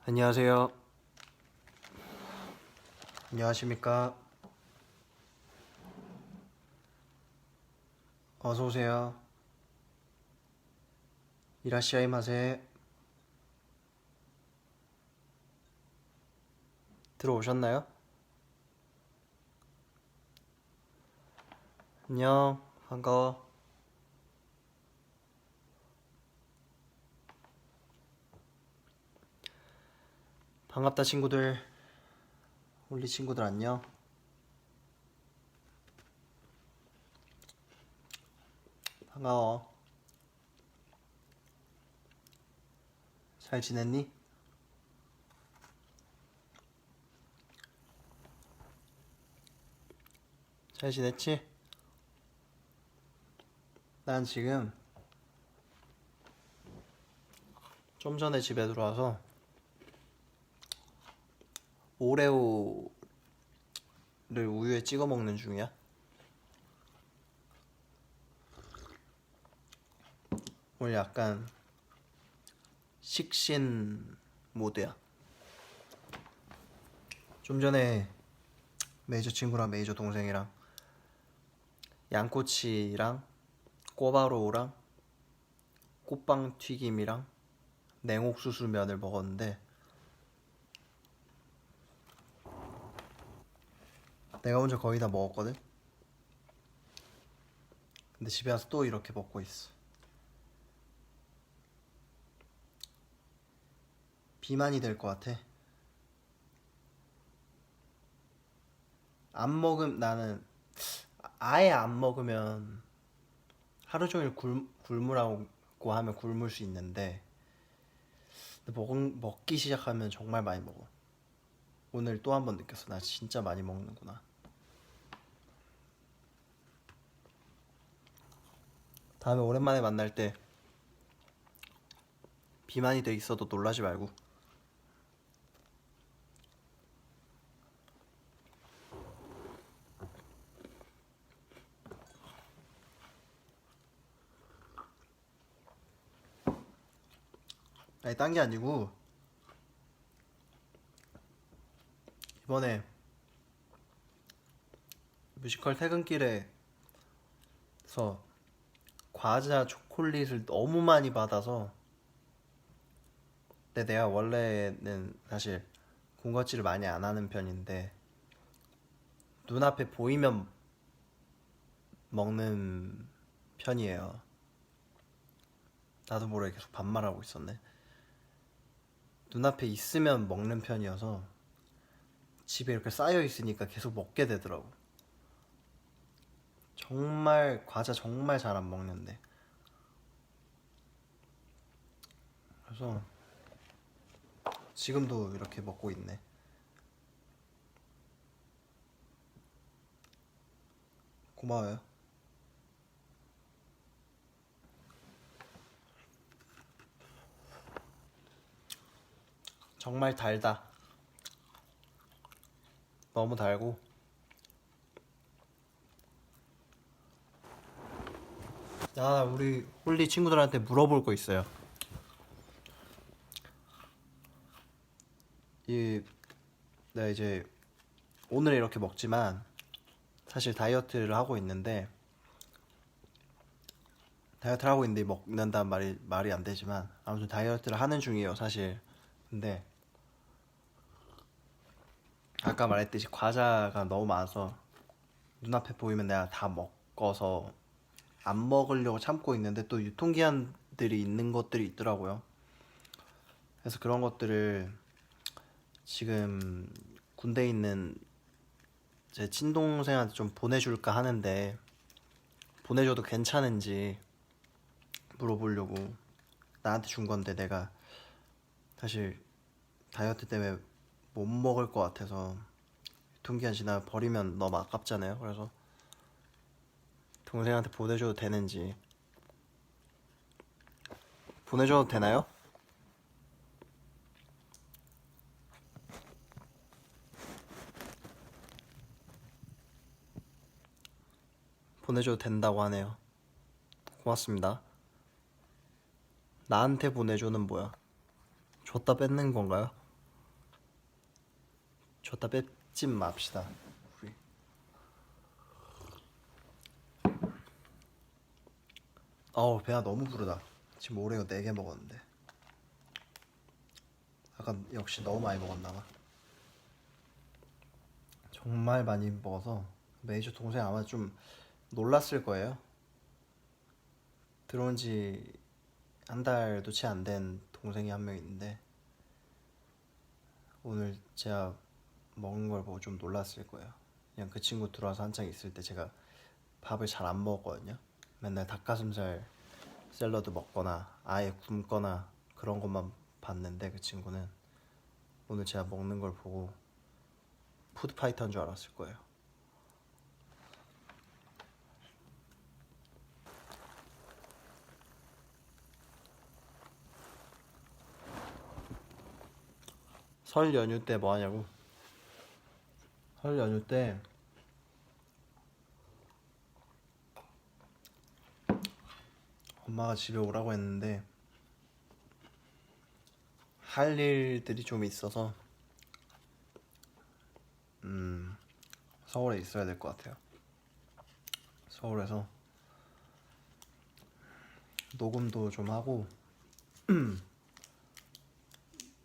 안녕하세요. 안녕하십니까? 어서 오세요. 이라시아이마세. 들어오셨나요? 안녕. 반가워. 반갑다 친구들. 우리 친구들 안녕. 반가워. 잘 지냈니? 잘 지냈지? 난 지금 좀 전에 집에 들어와서 오레오를 우유에 찍어 먹는 중이야. 오늘 약간 식신 모드야. 좀 전에 메이저 친구랑 메이저 동생이랑 양꼬치랑 꼬바로우랑 꽃빵 튀김이랑 냉옥수수 면을 먹었는데 내가 먼저 거의 다 먹었거든? 근데 집에 와서 또 이렇게 먹고 있어. 비만이 될 것 같아. 나는 아예 안 먹으면 하루 종일 굶으라고 하면 굶을 수 있는데 먹기 시작하면 정말 많이 먹어. 오늘 또 한 번 느꼈어. 나 진짜 많이 먹는구나. 다음에 오랜만에 만날 때 비만이 돼 있어도 놀라지 말고. 아니 딴 게 아니고 이번에 뮤지컬 퇴근길에서 과자 초콜릿을 너무 많이 받아서 근데 내가 원래는 사실 군것질을 많이 안 하는 편인데 눈앞에 보이면 먹는 편이에요. 나도 모르게 계속 반말하고 있었네. 눈앞에 있으면 먹는 편이어서 집에 이렇게 쌓여 있으니까 계속 먹게 되더라고. 정말 과자 정말 잘 안 먹는데. 그래서 지금도 이렇게 먹고 있네. 고마워요. 정말 달다. 너무 달고. 우리 홀리 친구들한테 물어볼 거 있어요. 내가 이제 오늘 이렇게 먹지만 사실 다이어트를 하고 있는데 먹는다는 말이 안 되지만 아무튼 다이어트를 하는 중이에요 사실. 근데 아까 말했듯이 과자가 너무 많아서 눈앞에 보이면 내가 다 먹어서 안 먹으려고 참고 있는데 또 유통기한들이 있는 것들이 있더라고요. 그래서 그런 것들을 지금 군대에 있는 제 친동생한테 좀 보내줄까 하는데 보내줘도 괜찮은지 물어보려고. 나한테 준 건데 내가 사실 다이어트 때문에 못 먹을 것 같아서 유통기한 지나 버리면 너무 아깝잖아요. 그래서 동생한테 보내줘도 되는지. 보내줘도 되나요? 보내줘도 된다고 하네요. 고맙습니다. 나한테 보내줘는 뭐야? 줬다 뺏는 건가요? 줬다 뺏지 맙시다. 우리. 배가 너무 부르다. 지금 오레오 4개 먹었는데. 아까 역시 너무 많이 먹었나봐. 정말 많이 먹어서 메이저 동생 아마 좀 놀랐을 거예요. 들어온 지 한 달도 채 안 된 동생이 한 명 있는데 오늘 제가 먹은 걸 보고 좀 놀랐을 거예요. 그냥 그 친구 들어와서 한창 있을 때 제가 밥을 잘 안 먹었거든요. 맨날 닭가슴살 샐러드 먹거나 아예 굶거나 그런 것만 봤는데 그 친구는 오늘 제가 먹는 걸 보고 푸드파이터인 줄 알았을 거예요. 설 연휴 때 뭐 하냐고? 설 연휴 때 엄마가 집에 오라고 했는데 할 일들이 좀 있어서 서울에 있어야 될 것 같아요. 서울에서 녹음도 좀 하고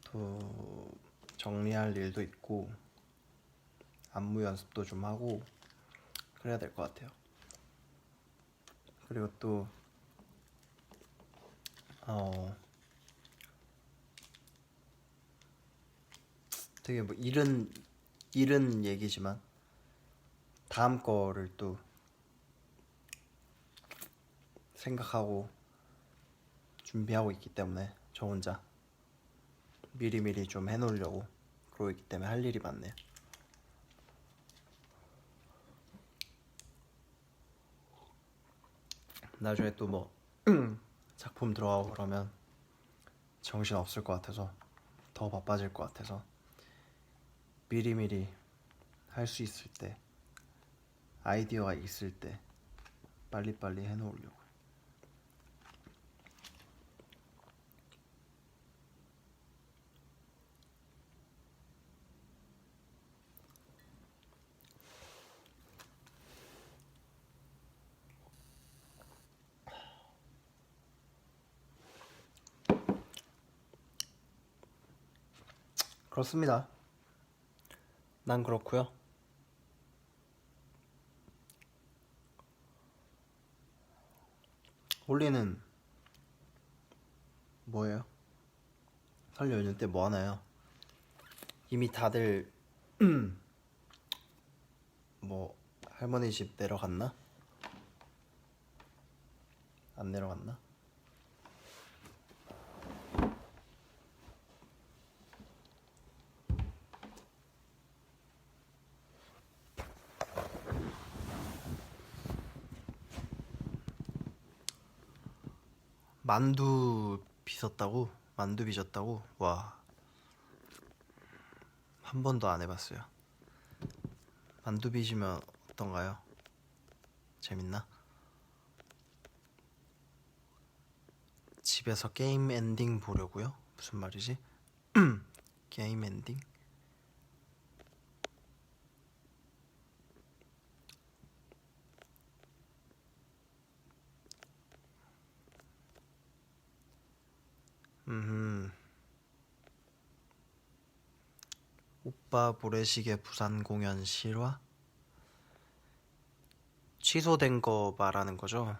또 정리할 일도 있고 안무 연습도 좀 하고 그래야 될 것 같아요. 그리고 또 되게 뭐 이른 얘기지만 다음 거를 또 생각하고 준비하고 있기 때문에 저 혼자 미리미리 좀 해놓으려고 그러고 있기 때문에 할 일이 많네요. 나중에 또 뭐 작품 들어가고 그러면 정신 없을 것 같아서 더 바빠질 것 같아서 미리미리 할 수 있을 때 아이디어가 있을 때 빨리빨리 해놓으려고. 그렇습니다. 난 그렇고요. 홀리는 뭐예요? 설 연휴 때 뭐 하나요? 이미 다들 뭐 할머니 집 내려갔나? 안 내려갔나? 만두 빚었다고? 만두 빚었다고? 와, 한 번도 안 해봤어요. 만두 빚으면 어떤가요? 재밌나? 집에서 게임 엔딩 보려고요? 무슨 말이지? 게임 엔딩? 오빠 모래시계 부산 공연 실화? 취소된 거 말하는 거죠?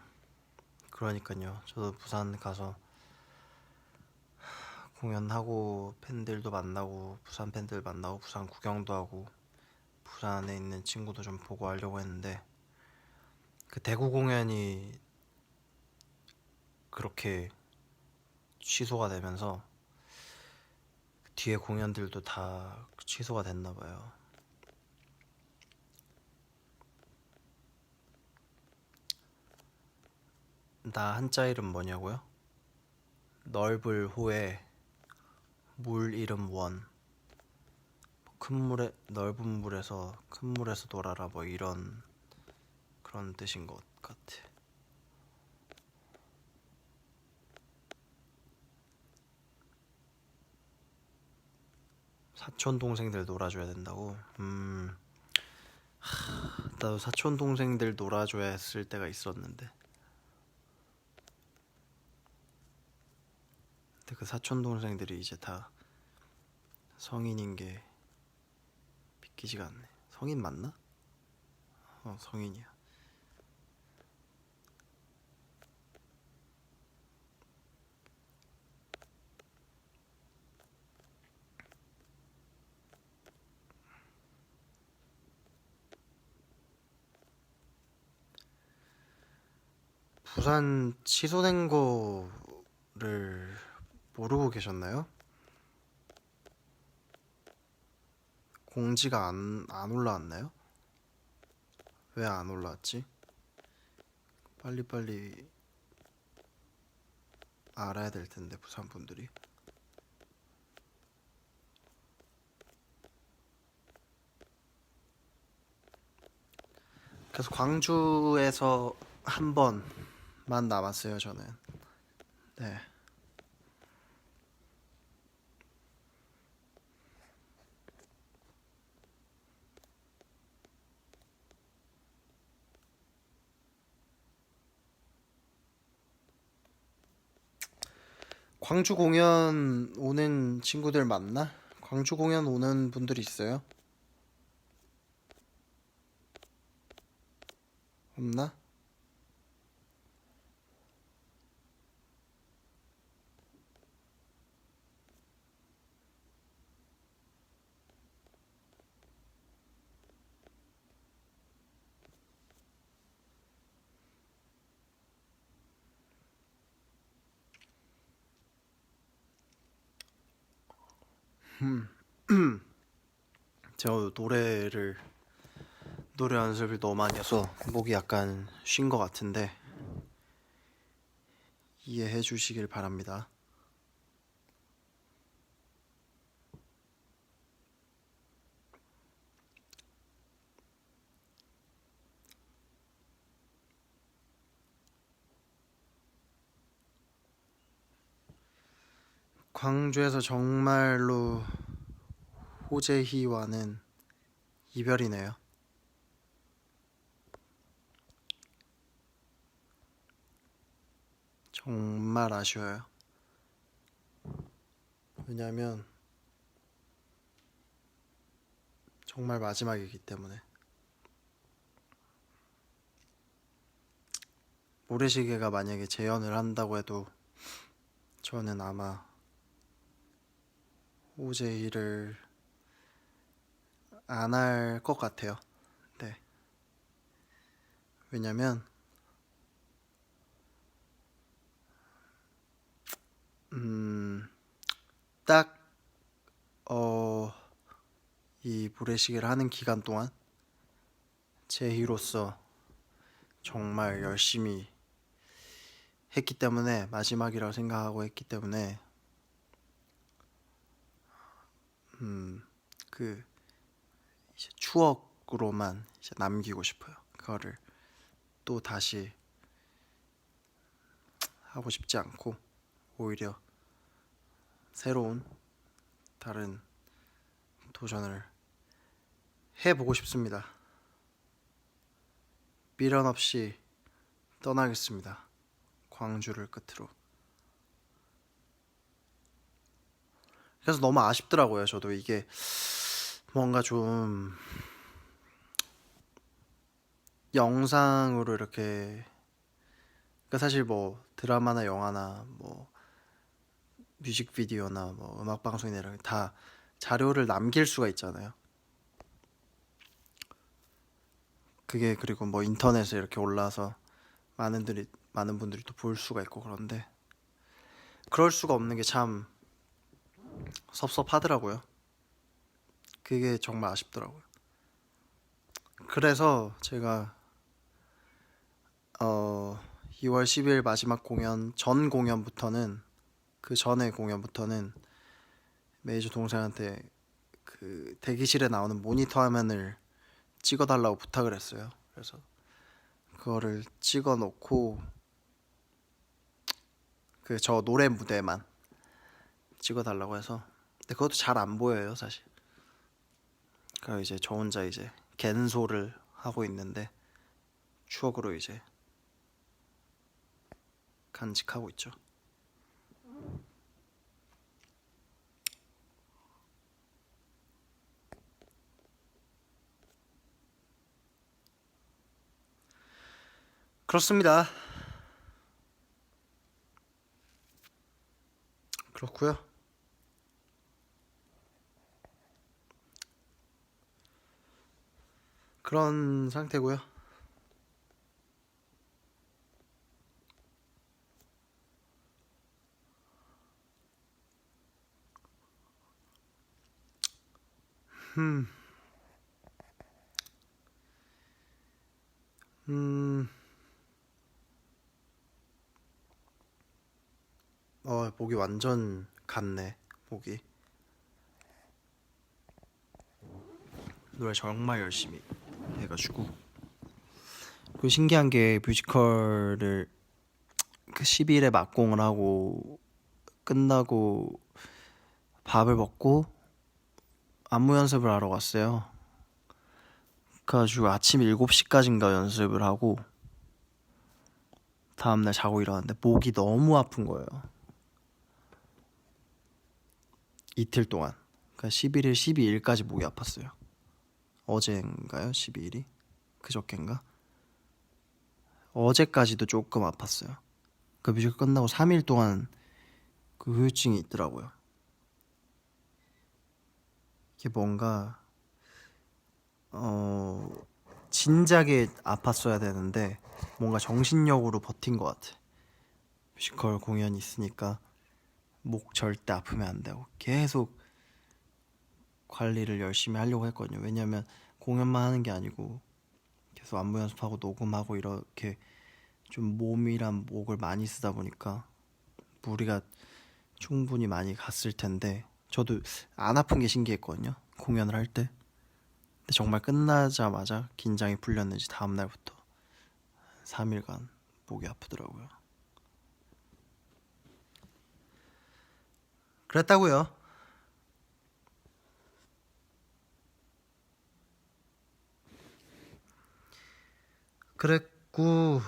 그러니까요. 저도 부산 가서 공연하고 팬들도 만나고 부산 팬들 만나고 부산 구경도 하고 부산에 있는 친구도 좀 보고 하려고 했는데 그 대구 공연이 그렇게 취소가 되면서 뒤에 공연들도 다 취소가 됐나 봐요. 나 한자 이름 뭐냐고요? 넓을 호에 물 이름 원. 큰 물에 넓은 물에서 큰 물에서 놀아라 뭐 이런 그런 뜻인 것 같아. 사촌 동생들 놀아줘야 된다고. 나도 사촌 동생들 놀아줘야 했을 때가 있었는데. 근데 그 사촌 동생들이 이제 다 성인인 게 믿기지가 않네. 성인 맞나? 성인이야. 부산 취소된 거를 모르고 계셨나요? 공지가 안 올라왔나요? 왜 안 올라왔지? 빨리빨리 알아야 될 텐데, 부산 분들이. 그래서 광주에서 한 번만 남았어요, 저는. 네. 광주 공연 오는 친구들 맞나? 광주 공연 오는 분들이 있어요? 없나? 제가 노래 연습을 너무 많이 해서 목이 약간 쉰 것 같은데 이해해 주시길 바랍니다. 광주에서 정말로 호재희와는 이별이네요. 정말 아쉬워요. 왜냐면 정말 마지막이기 때문에. 모래시계가 만약에 재연을 한다고 해도 저는 아마 호재희를 안 할 것 같아요. 네. 왜냐면 딱 이 모래시계를 하는 기간 동안 제희로서 정말 열심히 했기 때문에, 마지막이라고 생각하고 했기 때문에 그 이제 추억으로만 이제 남기고 싶어요. 그거를 또 다시 하고 싶지 않고 오히려 새로운 다른 도전을 해보고 싶습니다. 미련 없이 떠나겠습니다. 광주를 끝으로. 그래서 너무 아쉽더라고요. 저도 이게 뭔가 좀 영상으로 이렇게, 그러니까 사실 뭐 드라마나 영화나 뭐 뮤직비디오나 뭐 음악 방송이나 이런 다 자료를 남길 수가 있잖아요. 그게 그리고 뭐 인터넷에 이렇게 올라서 많은 분들이 또 볼 수가 있고, 그런데 그럴 수가 없는 게 참 섭섭하더라고요. 그게 정말 아쉽더라고요. 그래서 제가 2월 10일 마지막 공연 전 공연부터는, 그 전에 공연부터는 메이저 동생한테 그 대기실에 나오는 모니터 화면을 찍어달라고 부탁을 했어요. 그래서 그거를 찍어 놓고 그 저 노래 무대만 찍어달라고 해서 근데 그것도 잘 안 보여요 사실. 그러니까 이제 저 혼자 이제 갠소를 하고 있는데 추억으로 이제 간직하고 있죠. 그렇습니다. 그렇고요. 그런 상태고요. 음, 음, 목이 완전 갔네. 목이 노래 정말 열심히 해가지고. 그 신기한 게 뮤지컬을 그 10일에 막공을 하고 끝나고 밥을 먹고 안무 연습을 하러 갔어요. 그래가지고 아침 7시까지인가 연습을 하고 다음날 자고 일어났는데 목이 너무 아픈 거예요. 이틀 동안. 그러니까 11일, 12일까지 목이 아팠어요. 어제인가요? 12일이? 그저께인가? 어제까지도 조금 아팠어요. 그 뮤지컬 끝나고 3일 동안 그 후유증이 있더라고요. 이게 뭔가 진작에 아팠어야 되는데 뭔가 정신력으로 버틴 것 같아. 뮤지컬 공연이 있으니까 목 절대 아프면 안 되고 계속 관리를 열심히 하려고 했거든요. 왜냐면 공연만 하는 게 아니고 계속 안무 연습하고 녹음하고 이렇게 좀 몸이랑 목을 많이 쓰다 보니까 무리가 충분히 많이 갔을 텐데 저도 안 아픈 게 신기했거든요. 공연을 할 때. 근데 정말 끝나자마자 긴장이 풀렸는지 다음날부터 3일간 목이 아프더라고요. 그랬다고요. 그랬고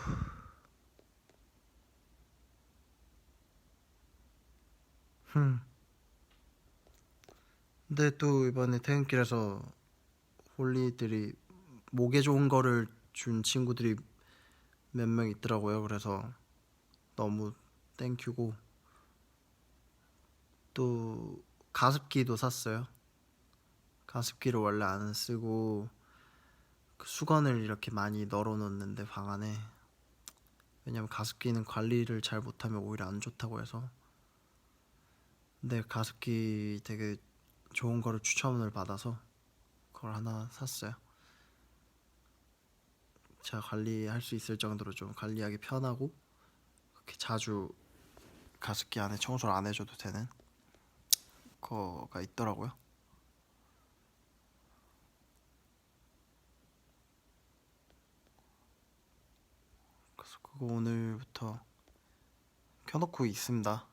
근데 또 이번에 퇴근길에서 홀리들이 목에 좋은 거를 준 친구들이 몇 명 있더라고요. 그래서 너무 땡큐고 또 가습기도 샀어요. 가습기를 원래 안 쓰고 그 수건을 이렇게 많이 널어 놓는데 방 안에 왜냐면 가습기는 관리를 잘 못하면 오히려 안 좋다고 해서 근데 가습기 되게 좋은 거를 추천을 받아서 그걸 하나 샀어요. 제가 관리할 수 있을 정도로 좀 관리하기 편하고 그렇게 자주 가습기 안에 청소를 안 해줘도 되는 거가 있더라고요. 그래서 그거 오늘부터 켜놓고 있습니다.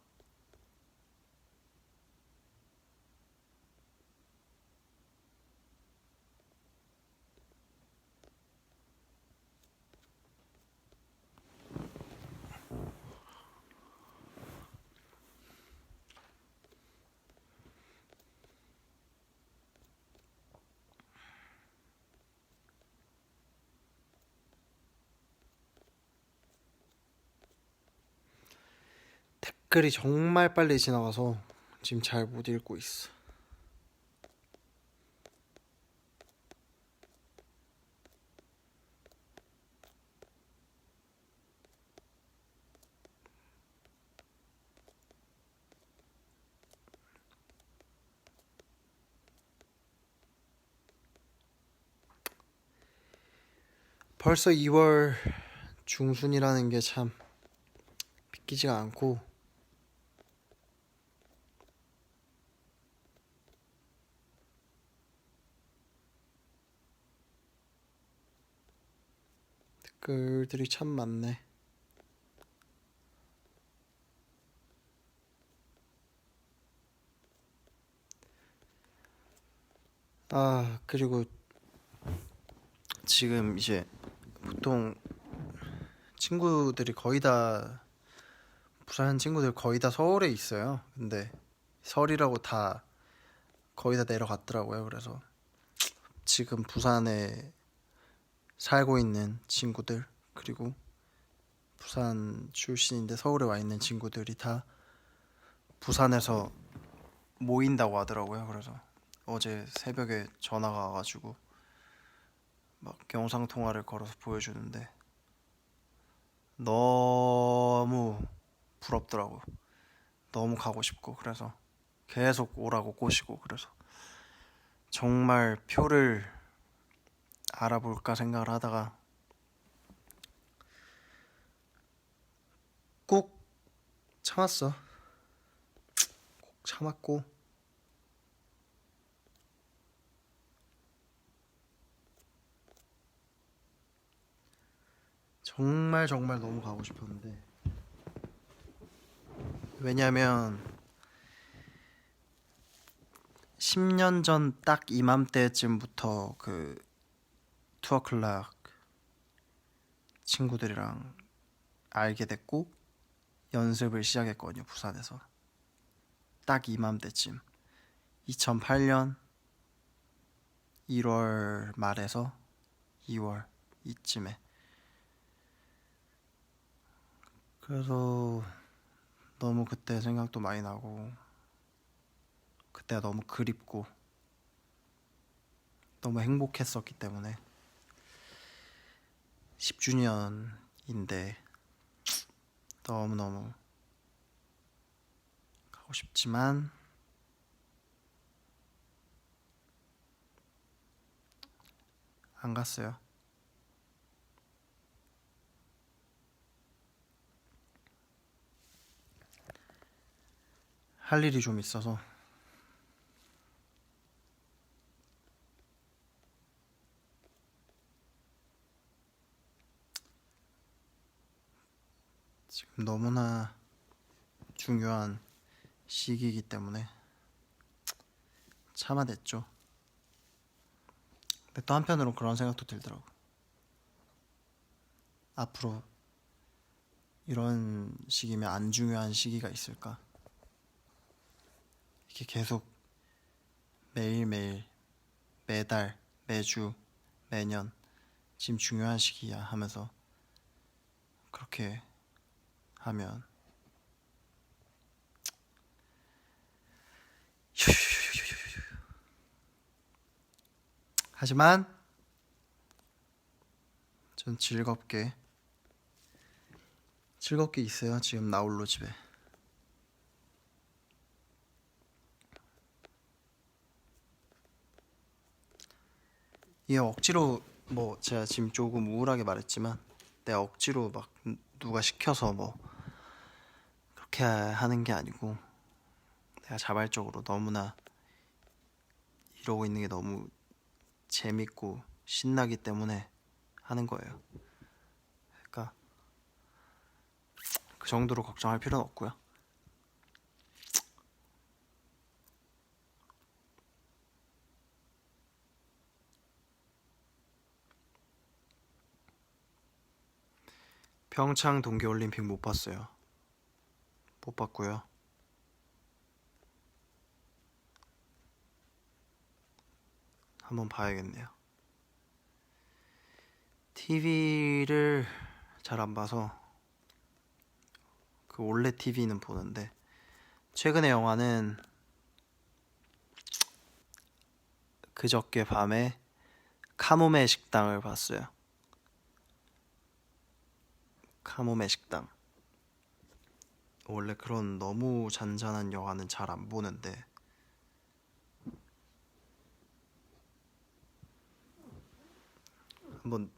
댓글이 정말 빨리 지나가서 지금 잘 못 읽고 있어. 벌써 2월 중순이라는 게 참 믿기지가 않고 댓글들이 참 많네. 그리고 지금 이제 보통 친구들이 거의 다 부산 친구들 거의 다 서울에 있어요. 근데 설이라고 다 거의 다 내려갔더라고요. 그래서 지금 부산에 살고 있는 친구들, 그리고 부산 출신인데 서울에 와 있는 친구들이 다 부산에서 모인다고 하더라고요. 그래서 어제 새벽에 전화가 와가지고 막 영상 통화를 걸어서 보여주는데 너무 부럽더라고. 너무 가고 싶고, 그래서 계속 오라고 꼬시고, 그래서 정말 표를 알아볼까 생각을 하다가 꼭 참았어. 꼭 참았고, 정말 정말 너무 가고 싶었는데, 왜냐면 10년 전 딱 이맘때쯤부터 그 투어 클락 친구들이랑 알게 됐고 연습을 시작했거든요. 부산에서 딱 이맘때쯤 2008년 1월 말에서 2월 이쯤에. 그래서 너무 그때 생각도 많이 나고, 그때가 너무 그립고 너무 행복했었기 때문에 10주년인데 너무너무 가고 싶지만 안 갔어요. 할 일이 좀 있어서. 지금 너무나 중요한 시기이기 때문에 참아냈죠. 근데 또 한편으로 그런 생각도 들더라고. 앞으로 이런 시기면 안 중요한 시기가 있을까? 이렇게 계속 매일매일, 매달, 매주, 매년 지금 중요한 시기야 하면서 그렇게 하면 하지만 전 즐겁게 있어요. 지금 나홀로 집에. 이게 억지로, 뭐 제가 지금 조금 우울하게 말했지만 내가 억지로 막 누가 시켜서 뭐 그렇게 하는 게 아니고 내가 자발적으로 너무나 이러고 있는 게 너무 재밌고 신나기 때문에 하는 거예요. 그러니까 그 정도로 걱정할 필요는 없고요. 평창 동계올림픽 못 봤어요. 못 봤고요. 한번 봐야겠네요. TV를 잘 안 봐서 그 올레 TV는 보는데, 최근에 영화는 그저께 밤에 카모메 식당을 봤어요. 카모메 식당. 원래 그런 너무 잔잔한 영화는 잘 안 보는데 한번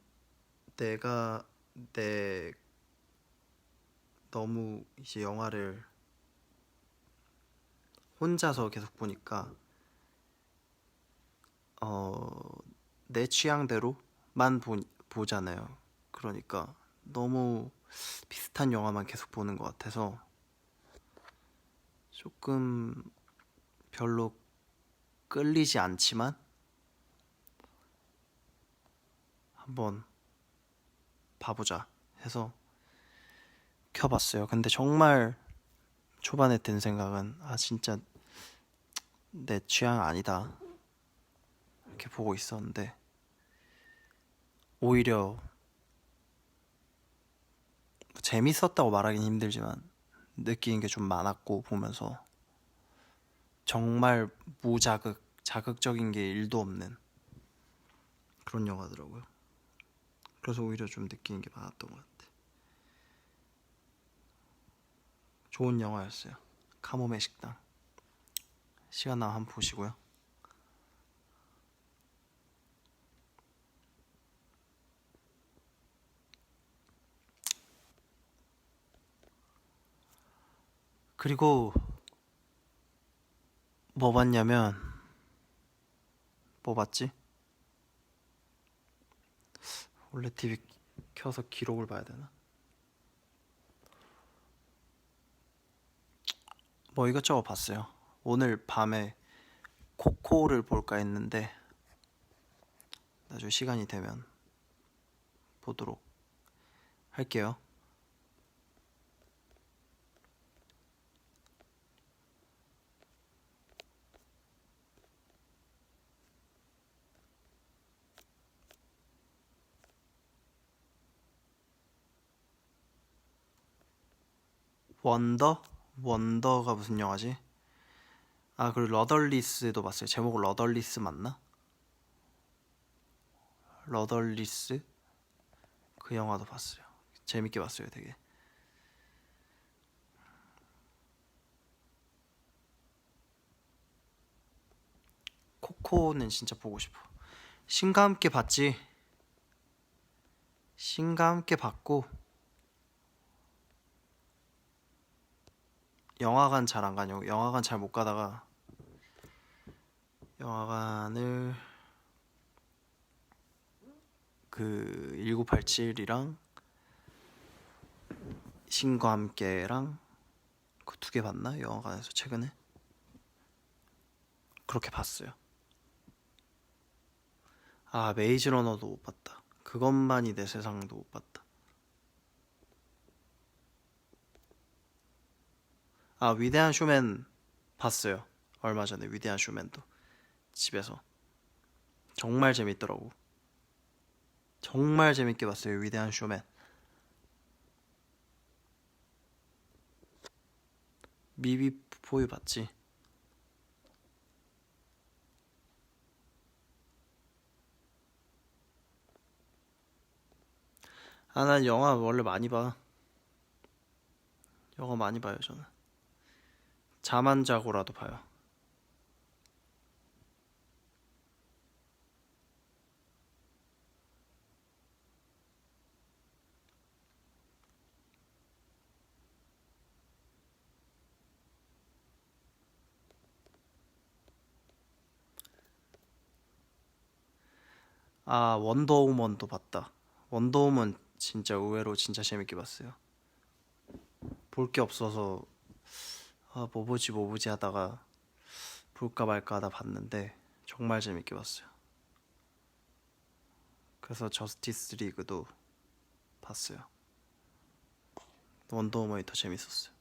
내가 내 너무 이제 영화를 혼자서 계속 보니까 내 취향대로만 보잖아요. 그러니까 너무 비슷한 영화만 계속 보는 것 같아서 조금 별로 끌리지 않지만 한번 봐보자 해서 켜봤어요. 근데 정말 초반에 든 생각은 진짜 내 취향 아니다 이렇게 보고 있었는데 오히려 재밌었다고 말하긴 힘들지만 느끼는 게 좀 많았고 보면서 정말 자극적인 게 1도 없는 그런 영화더라고요. 그래서 오히려 좀 느끼는 게 많았던 것 같아. 좋은 영화였어요. 카모메 식당. 시간 나면 한번 보시고요. 그리고 뭐 봤냐면 뭐 봤지? 원래 TV 켜서 기록을 봐야 되나? 뭐 이것저것 봤어요. 오늘 밤에 코코를 볼까 했는데 나중에 시간이 되면 보도록 할게요. 원더? 원더가 무슨 영화지? 그리고 러덜리스도 봤어요. 제목 러덜리스 맞나? 러덜리스? 그 영화도 봤어요. 재밌게 봤어요, 되게. 코코는 진짜 보고 싶어. 신과 함께 봤지. 신과 함께 봤고 영화관 잘 안 가냐고. 영화관 잘 못 가다가 영화관을 그 1987이랑 신과 함께랑 그 2개 봤나? 영화관에서 최근에 그렇게 봤어요. 메이즈 러너도 못 봤다. 그것만이 내 세상도 못 봤다. 위대한 쇼맨 봤어요. 얼마 전에 위대한 쇼맨도 집에서 정말 재밌더라고. 정말 재밌게 봤어요. 위대한 쇼맨. 미비포유 봤지? 난 영화 원래 많이 봐. 영화 많이 봐요, 저는. 잠 안 자고라도 봐요. 원더우먼도 봤다. 원더우먼 진짜 의외로 진짜 재밌게 봤어요. 볼 게 없어서 뭐 보지 하다가 볼까 말까 하다 봤는데 정말 재밌게 봤어요. 그래서 저스티스 리그도 봤어요. 원더우먼이 더 재밌었어요.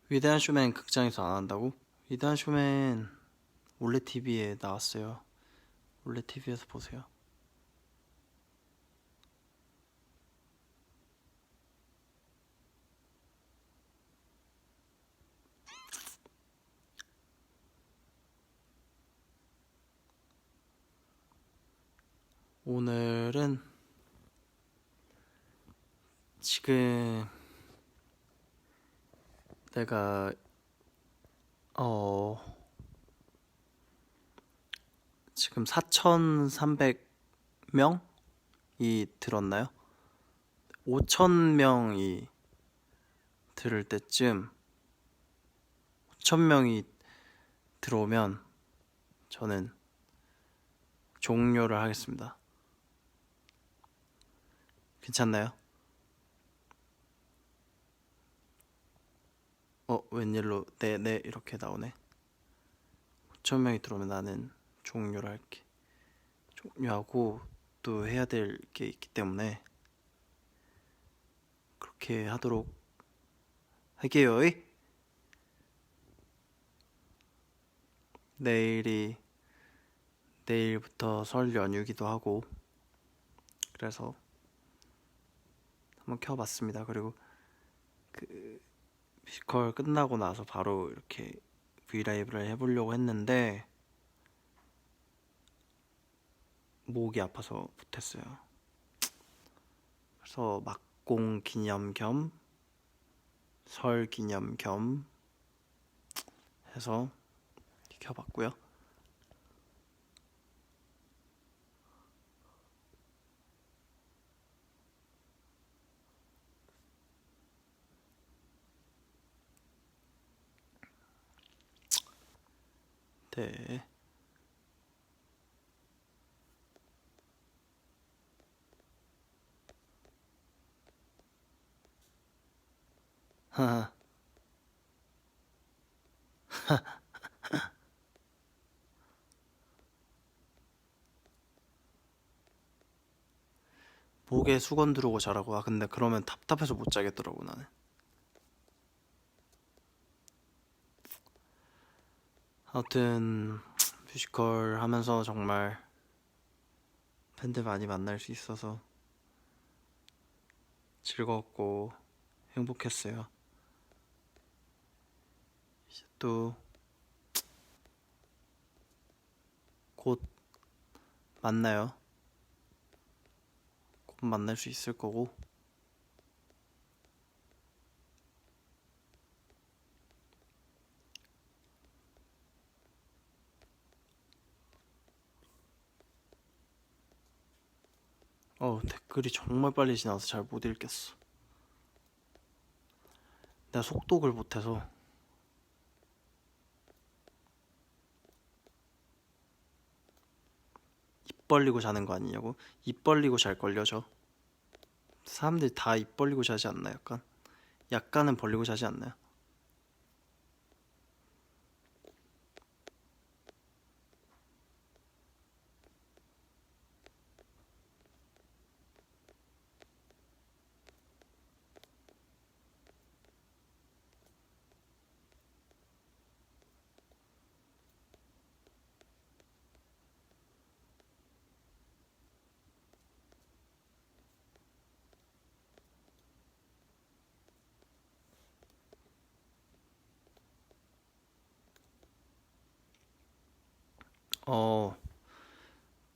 위대한 쇼맨 극장에서 안 한다고? 위대한 쇼맨 올레 TV에 나왔어요. 올레 TV에서 보세요. 오늘은 지금 내가 지금 4,300명이 들었나요? 5,000명이 들을 때쯤 5,000명이 들어오면 저는 종료를 하겠습니다. 괜찮나요? 웬일로 네 이렇게 나오네. 5,000명이 들어오면 나는 종료를 할게. 종료하고 또 해야 될 게 있기 때문에 그렇게 하도록 할게요. 내일부터 설 연휴기도 하고 그래서 한번 켜봤습니다. 그리고 그 뮤지컬 끝나고 나서 바로 이렇게 브이라이브를 해보려고 했는데 목이 아파서 못했어요. 그래서 막공 기념 겸 설 기념 겸 해서 켜봤고요. 네. 하하. 목에 수건 두르고 자라고. 근데 그러면 답답해서 못 자겠더라고 나는. 아무튼 뮤지컬 하면서 정말 팬들 많이 만날 수 있어서 즐거웠고 행복했어요. 이제 또 곧 만나요. 곧 만날 수 있을 거고. 댓글이 정말 빨리 지나서 잘 못 읽겠어. 내가 속독을 못해서. 입 벌리고 자는 거 아니냐고? 입 벌리고 잘걸요 저. 사람들이 다 입 벌리고 자지 않나? 약간은 벌리고 자지 않나요?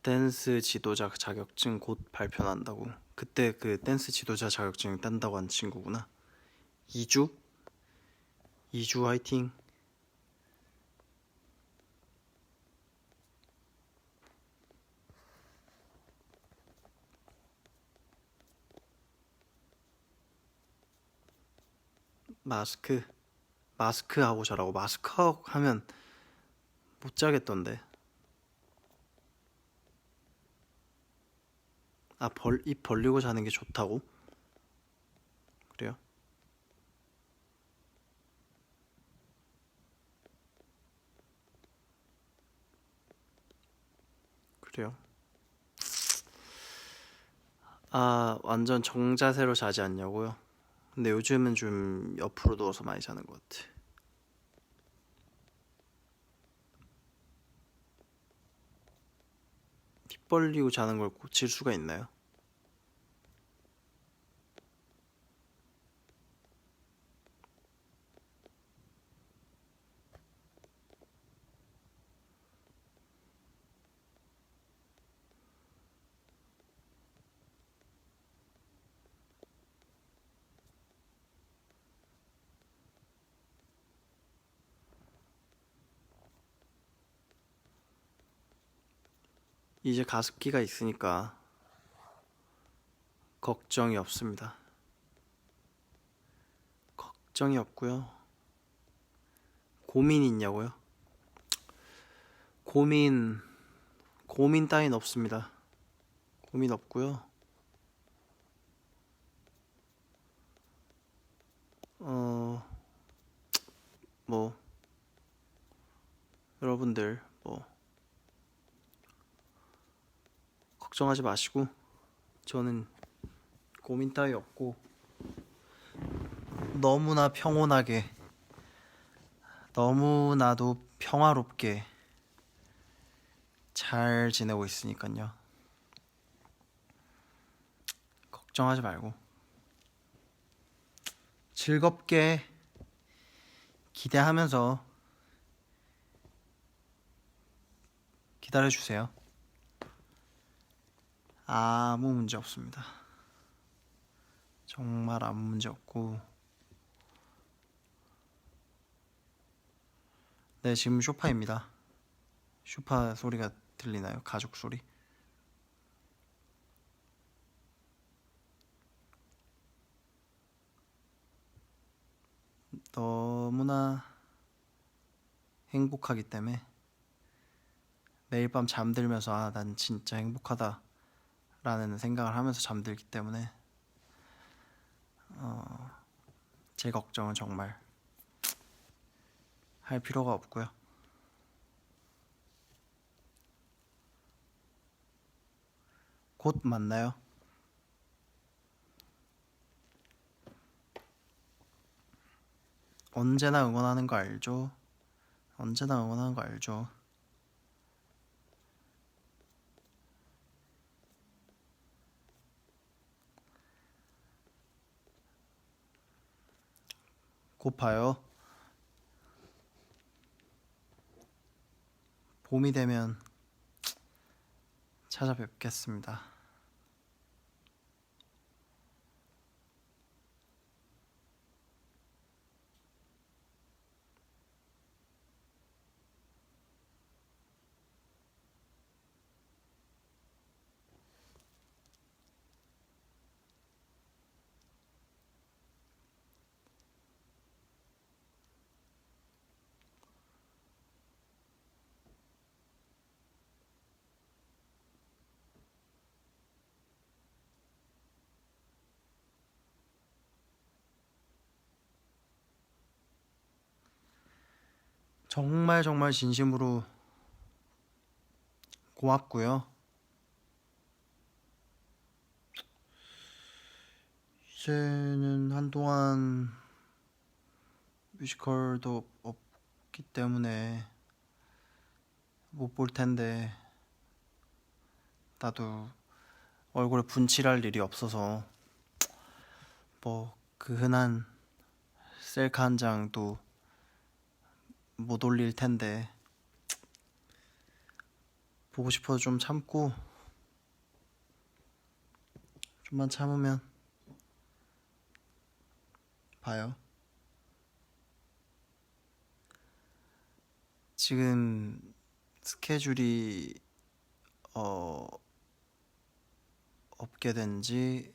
댄스 지도자 자격증 곧 발표난다고. 그때 그 댄스 지도자 자격증 딴다고 한 친구구나. 2주? 2주 화이팅. 마스크 하고 자라고. 마스크 하면 못 자겠던데. 입 벌리고 자는 게 좋다고? 그래요? 그래요? 완전 정자세로 자지 않냐고요? 근데 요즘은 좀 옆으로 누워서 많이 자는 것 같아. 입 벌리고 자는 걸 고칠 수가 있나요? 이제 가습기가 있으니까 걱정이 없습니다. 걱정이 없고요. 고민이 있냐고요? 고민 따윈 없습니다. 고민 없고요. 뭐 여러분들 뭐 걱정하지 마시고 저는 고민 따위 없고 너무나 평온하게 너무나도 평화롭게 잘 지내고 있으니까요. 걱정하지 말고 즐겁게 기대하면서 기다려주세요. 아무 문제 없습니다. 정말 아무 문제 없고. 네, 지금 쇼파입니다. 쇼파 소리가 들리나요? 가죽 소리? 너무나 행복하기 때문에 매일 밤 잠들면서 아, 난 진짜 행복하다 라는 생각을 하면서 잠들기 때문에 제 걱정은 정말 할 필요가 없고요. 곧 만나요. 언제나 응원하는 거 알죠? 언제나 응원하는 거 알죠? 곧 봐요. 봄이 되면 찾아뵙겠습니다. 정말 정말 진심으로 고맙고요. 이제는 한동안 뮤지컬도 없기 때문에 못 볼 텐데 나도 얼굴에 분칠할 일이 없어서 뭐 그 흔한 셀카 한 장도 못 올릴 텐데 보고 싶어서 좀 참고 좀만 참으면 봐요. 지금 스케줄이 없게 된 지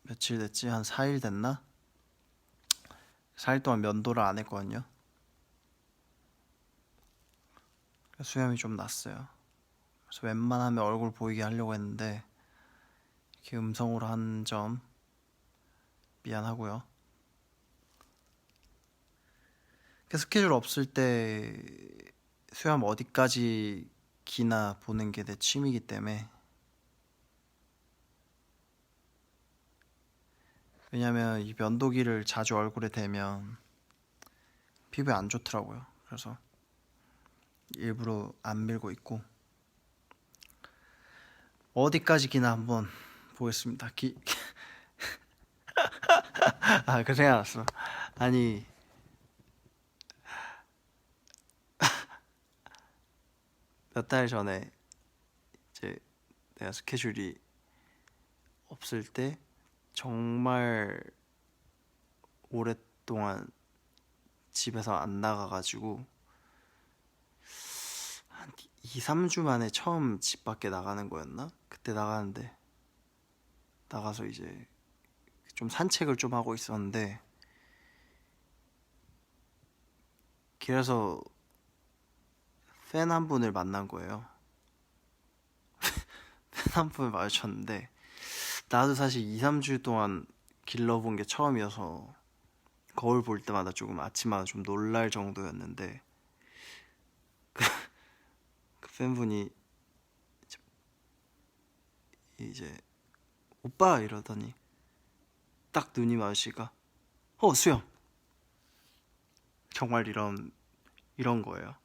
며칠 됐지? 한 4일 됐나? 4일 동안 면도를 안 했거든요. 수염이 좀 났어요. 그래서 웬만하면 얼굴 보이게 하려고 했는데 이렇게 음성으로 한 점 미안하고요. 스케줄 없을 때 수염 어디까지 기나 보는 게 내 취미이기 때문에. 왜냐면 이 면도기를 자주 얼굴에 대면 피부에 안 좋더라고요. 그래서 일부러 안 밀고 있고. 어디까지 기나 한번 보겠습니다. 아, 그 생각 났어. 아니, 몇 달 전에 이제 내가 스케줄이 없을 때 정말 오랫동안 집에서 안 나가가지고 한 2, 3주 만에 처음 집 밖에 나가는 거였나? 그때 나가는데 나가서 이제 좀 산책을 좀 하고 있었는데 길에서 팬 한 분을 만난 거예요. 팬 한 분을 마주쳤는데 나도 사실 2, 3주 동안 길러본 게 처음이어서 거울 볼 때마다 조금 아침마다 좀 놀랄 정도였는데 그 팬분이 이제 오빠 이러더니 딱 눈이 마주치가 수염 정말 이런 거예요.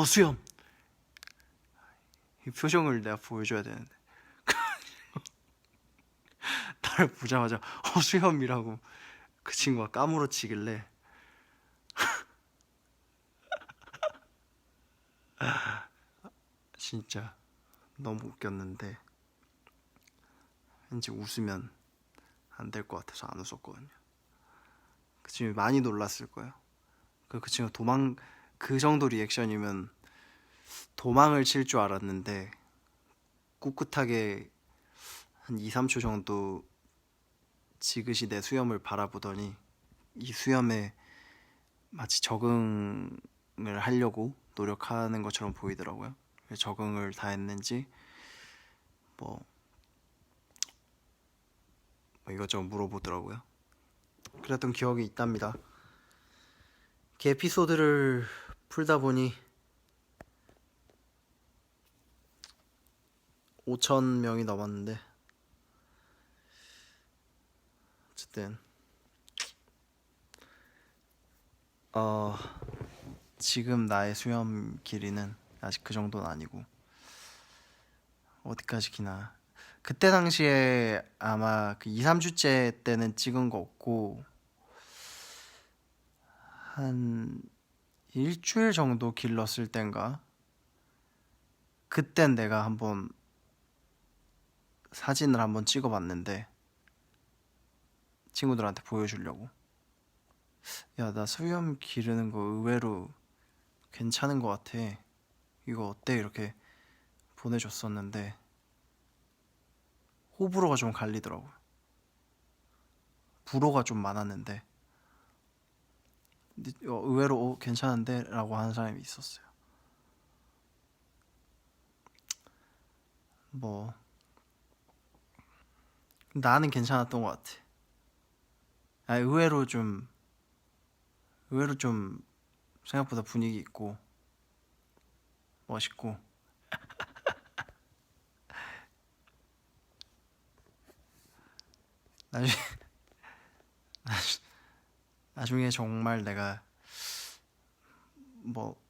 수염 이 표정을 내가 보여줘야 되는데 나를 보자마자 수염이라고 그 친구가 까무러치길래 진짜 너무 웃겼는데 왠지 웃으면 안 될 것 같아서 안 웃었거든요. 그 친구 많이 놀랐을 거예요. 그 친구 그 정도 리액션이면 도망을 칠 줄 알았는데 꿋꿋하게 한 2, 3초 정도 지그시 내 수염을 바라보더니 이 수염에 마치 적응을 하려고 노력하는 것처럼 보이더라고요. 적응을 다 했는지 뭐 이것저것 물어보더라고요. 그랬던 기억이 있답니다. 그 에피소드를 풀다 보니 5,000명이 넘었는데 어쨌든 지금 나의 수염 길이는 아직 그 정도는 아니고 어디까지 기나. 그때 당시에 아마 그 2, 3주째 때는 찍은 거 없고 한 일주일 정도 길렀을 땐가 그땐 내가 한번 사진을 한번 찍어봤는데 친구들한테 보여주려고 야 나 수염 기르는 거 의외로 괜찮은 거 같아 이거 어때 이렇게 보내줬었는데 호불호가 좀 갈리더라고요. 불호가 좀 많았는데 의외로 괜찮은데 라고 하는 사람이 있었어요. 뭐 나는 괜찮았던 것 같아. 의외로 좀 생각보다 분위기 있고 멋있고 나중에 나중에 정말 내가 뭐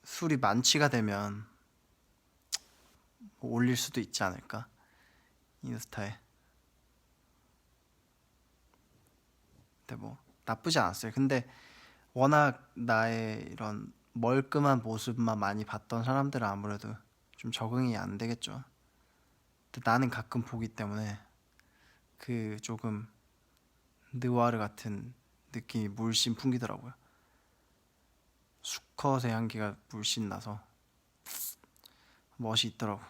술이 만취가 되면 뭐 올릴 수도 있지 않을까 인스타에. 근데 뭐 나쁘지 않았어요. 근데 워낙 나의 이런 멀끔한 모습만 많이 봤던 사람들은 아무래도 좀 적응이 안 되겠죠. 근데 나는 가끔 보기 때문에 그 조금 느와르 같은 느낌이 물씬 풍기더라고요. 수컷의 향기가 물씬 나서 멋이 있더라고.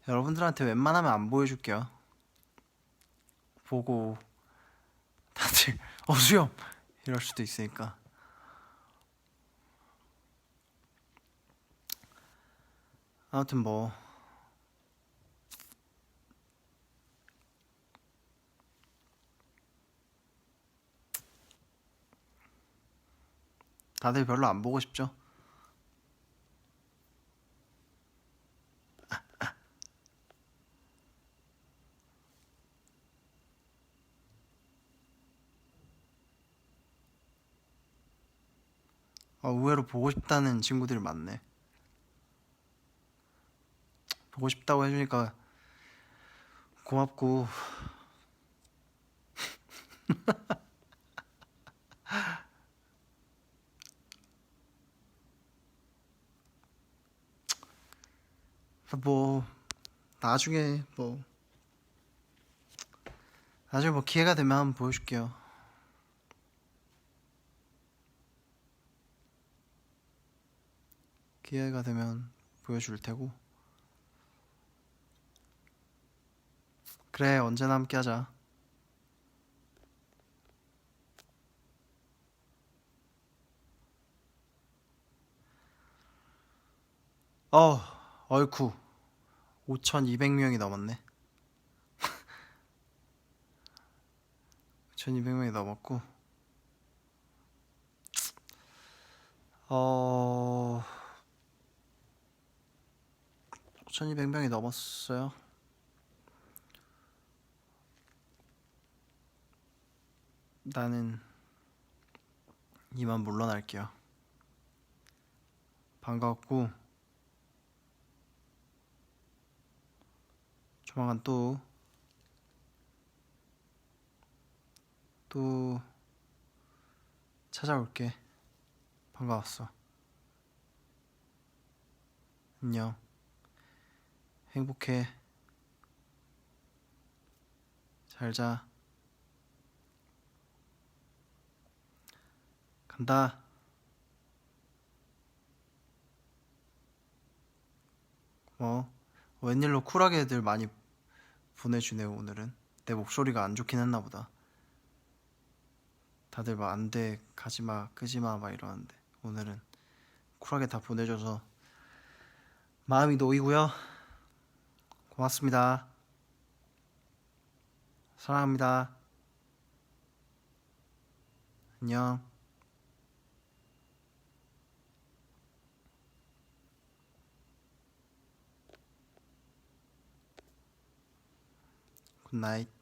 여러분들한테 웬만하면 안 보여줄게요. 보고 다들 수염 이럴 수도 있으니까. 아무튼 뭐 다들 별로 안 보고 싶죠? 의외로 보고 싶다는 친구들이 많네. 보고 싶다고 해주니까 고맙고 뭐 나중에 뭐 기회가 되면 한번 보여줄게요. 기회가 되면 보여줄 테고. 그래, 언제나 함께하자. 얼쿠 5200명이 넘었네. 5200명이 넘었고 5200명이 넘었어요. 나는 이만 물러날게요. 반가웠고 조만간 또 찾아올게. 반가웠어. 안녕. 행복해. 잘 자. 간다. 웬일로 쿨하게 애들 많이 보내주네요. 오늘은 내 목소리가 안 좋긴 했나 보다. 다들 막 안돼, 가지마, 끄지마 막 이러는데 오늘은 쿨하게 다 보내줘서 마음이 놓이고요. 고맙습니다. 사랑합니다. 안녕. 굿나잇.